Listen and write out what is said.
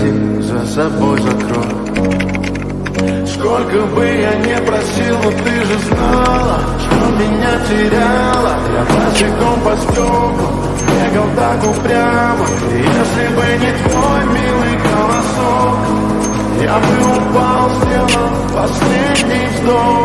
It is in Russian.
заходи, за собой закрой. Сколько бы я не просил, но ты же знала, что меня теряла. Я босиком по стеклу бегал так упрямо. И если бы не твой милый голосок, я бы упал, сделал последний вздох.